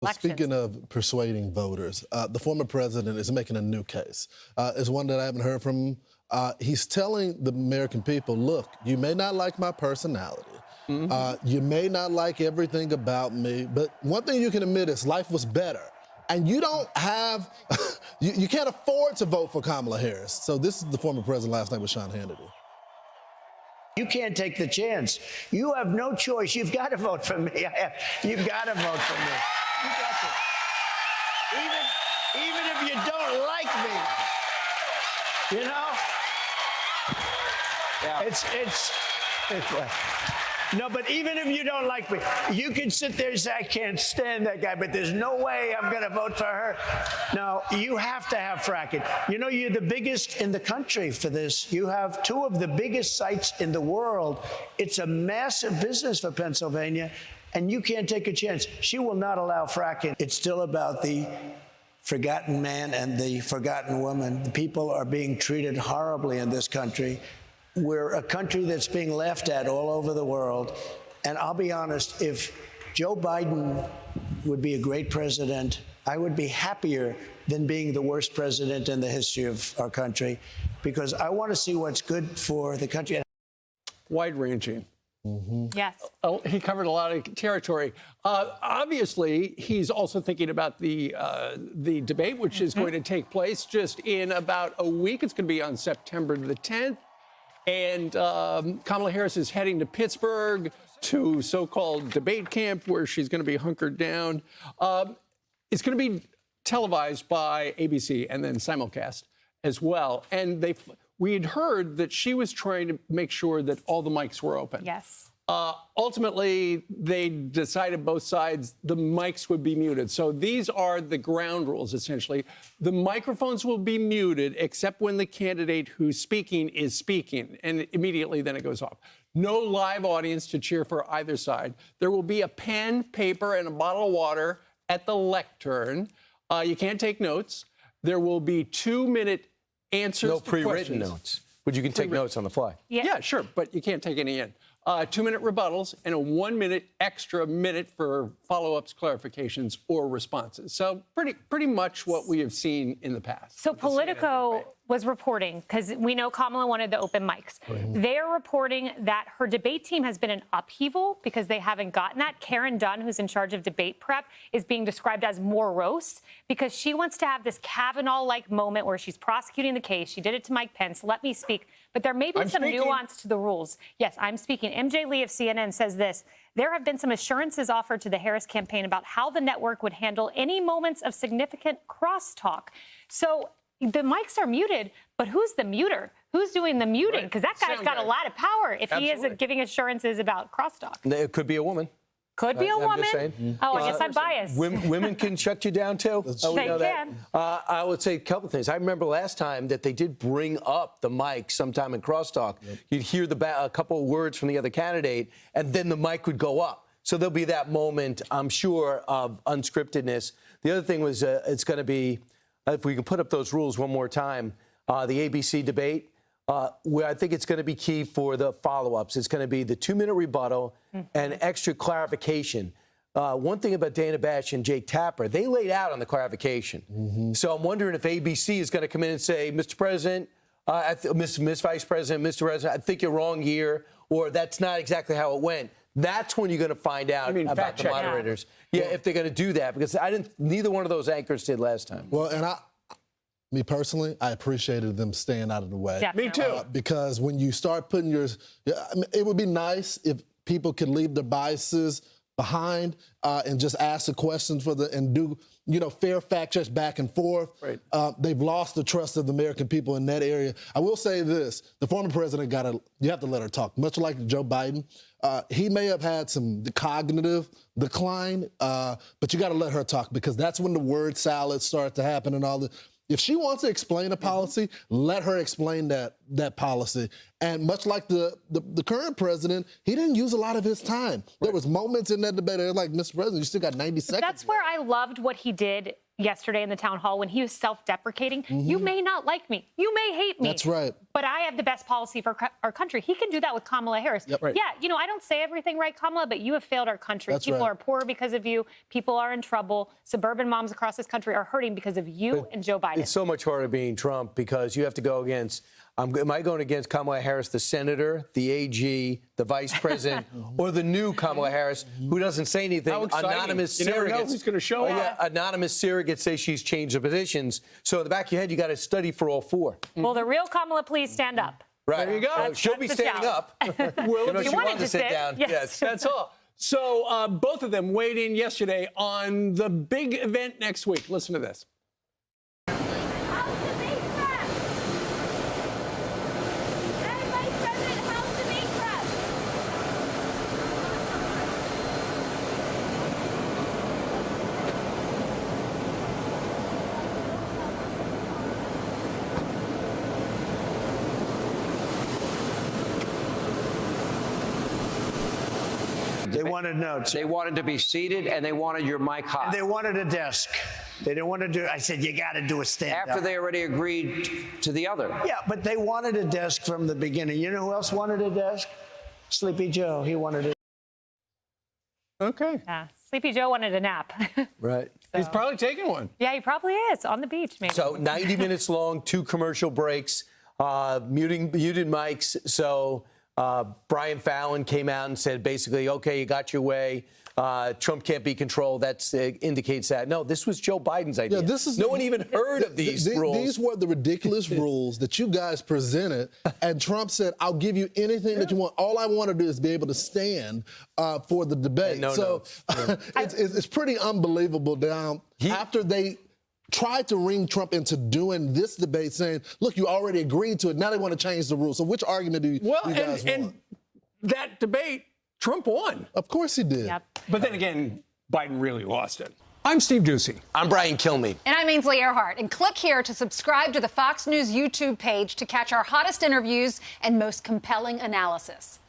elections. Speaking of persuading voters, the former president is making a new case. It's one that I haven't heard from. He's telling the American people, look, you may not like my personality. You may not like everything about me, but one thing you can admit is life was better. And you don't have, you can't afford to vote for Kamala Harris. So this is the former president last night with Sean Hannity. You can't take the chance. You have no choice. You've got to vote for me. You've got to vote for me. You got to. Even if you don't like me, you know? Yeah. It's no, but even if you don't like me, you can sit there and say, I can't stand that guy, but there's no way I'm going to vote for her. No, you have to have fracking. You know, you're the biggest in the country for this. You have two of the biggest sites in the world. It's a massive business for Pennsylvania, and you can't take a chance. She will not allow fracking. It's still about the forgotten man and the forgotten woman. The people are being treated horribly in this country. We're a country that's being laughed at all over the world. And I'll be honest, if Joe Biden would be a great president, I would be happier than being the worst president in the history of our country, because I want to see what's good for the country. Wide-ranging. Yes. Oh, he covered a lot of territory. Obviously, he's also thinking about the debate, which is going to take place just in about a week. It's going to be on September the 10th. And Kamala Harris is heading to Pittsburgh to so-called debate camp where she's going to be hunkered down. It's going to be televised by ABC and then simulcast as well. And we had heard that she was trying to make sure that all the mics were open. Yes. Ultimately, they decided both sides the mics would be muted. So these are the ground rules, essentially. The microphones will be muted except when the candidate who's speaking is speaking, and immediately then it goes off. No live audience to cheer for either side. There will be a pen, paper, and a bottle of water at the lectern. You can't take notes. There will be 2-minute answers to questions. No pre-written notes, but you can take notes on the fly. Yeah, sure, but you can't take any in. 2-minute rebuttals and a 1-minute extra minute for follow-ups, clarifications, or responses. So pretty much what we have seen in the past. So Politico was reporting, because we know Kamala wanted the open mics. They are reporting that her debate team has been an upheaval because they haven't gotten that. Karen Dunn, who's in charge of debate prep, is being described as morose because she wants to have this Kavanaugh-like moment where she's prosecuting the case. She did it to Mike Pence. Let me speak. But there may be some nuance to the rules. Yes, I'm speaking. MJ Lee of CNN says this: there have been some assurances offered to the Harris campaign about how the network would handle any moments of significant crosstalk. So the mics are muted, but who's the muter? Who's doing the muting? Because that guy's got a lot of power if he is giving assurances about crosstalk. It could be a woman. Could be a woman. Oh, I guess I'm biased. Women can shut you down, too. They can. I would say a couple things. I remember last time that they did bring up the mic sometime in crosstalk. You'd hear a couple of words from the other candidate, and then the mic would go up. So there'll be that moment, I'm sure, of unscriptedness. The other thing was it's going to be, if we can put up those rules one more time, the ABC debate, where I think it's going to be key for the follow-ups. It's going to be the 2-minute rebuttal and extra clarification. One thing about Dana Bash and Jake Tapper, they laid out on the clarification. So I'm wondering if ABC is going to come in and say, Mr. President, Miss Vice President, Mr. President, I think you're wrong here, or that's not exactly how it went. That's when you're going to find out about the moderators. Yeah, if they're going to do that, because neither one of those anchors did last time. Well, and me personally, I appreciated them staying out of the way. Definitely. Me too. Because when you start putting it would be nice if people could leave their biases behind and just ask the questions and do, fair fact checks back and forth. Right. They've lost the trust of the American people in that area. I will say this: the former president you have to let her talk. Much like Joe Biden, he may have had some cognitive decline, but you got to let her talk, because that's when the word salad starts to happen and all the. If she wants to explain a policy, let her explain that policy. And much like the current president, he didn't use a lot of his time. There was moments in that debate that like, Mr. President, you still got 90 seconds. That's where I loved what he did yesterday in the town hall when he was self-deprecating. You may not like me. You may hate me. That's right. but I have the best policy for our country. He can do that with Kamala Harris. Yep. Right. Yeah, I don't say everything right, Kamala, but you have failed our country. That's People right. are poor because of you. People are in trouble. Suburban moms across this country are hurting because of you and Joe Biden. It's so much harder being Trump because you have to go against. Am I going against Kamala Harris, the senator, the AG, the vice president, or the new Kamala Harris, who doesn't say anything? How exciting. Anonymous You never know surrogates. who's going to show up. Yeah, anonymous surrogates say she's changed the positions. So in the back of your head, you got to study for all four. Well, the real Kamala, please stand up. Right. There you go. So she'll be That's the standing up. You She wanted to sit sit. down. Yes. That's all. So both of them weighed in yesterday on the big event next week. Listen to this. They wanted notes. They wanted to be seated, and they wanted your mic hot. They wanted a desk. They didn't want to do. I said, you got to do a stand-up. After they already agreed to the other. Yeah, but they wanted a desk from the beginning. You know who else wanted a desk? Sleepy Joe. He wanted it. Okay. Yeah. Sleepy Joe wanted a nap. Right. He's probably taking one. Yeah, he probably is on the beach, maybe. So 90 minutes long, 2 commercial breaks, muted mics. So Brian Fallon came out and said basically, okay, you got your way. Trump can't be controlled. That indicates that. No, this was Joe Biden's idea. Yeah, this is no one even heard of these rules. These were the ridiculous rules that you guys presented, and Trump said, "I'll give you anything that you want. All I want to do is be able to stand for the debate." No so it's pretty unbelievable. After they tried to ring Trump into doing this debate, saying, "Look, you already agreed to it. Now they want to change the rules." So which argument do you guys want? And that debate, Trump won. Of course he did. Yep. But then again, Biden really lost it. I'm Steve Ducey. I'm Brian Kilmeade. And I'm Ainsley Earhart. And click here to subscribe to the Fox News YouTube page to catch our hottest interviews and most compelling analysis.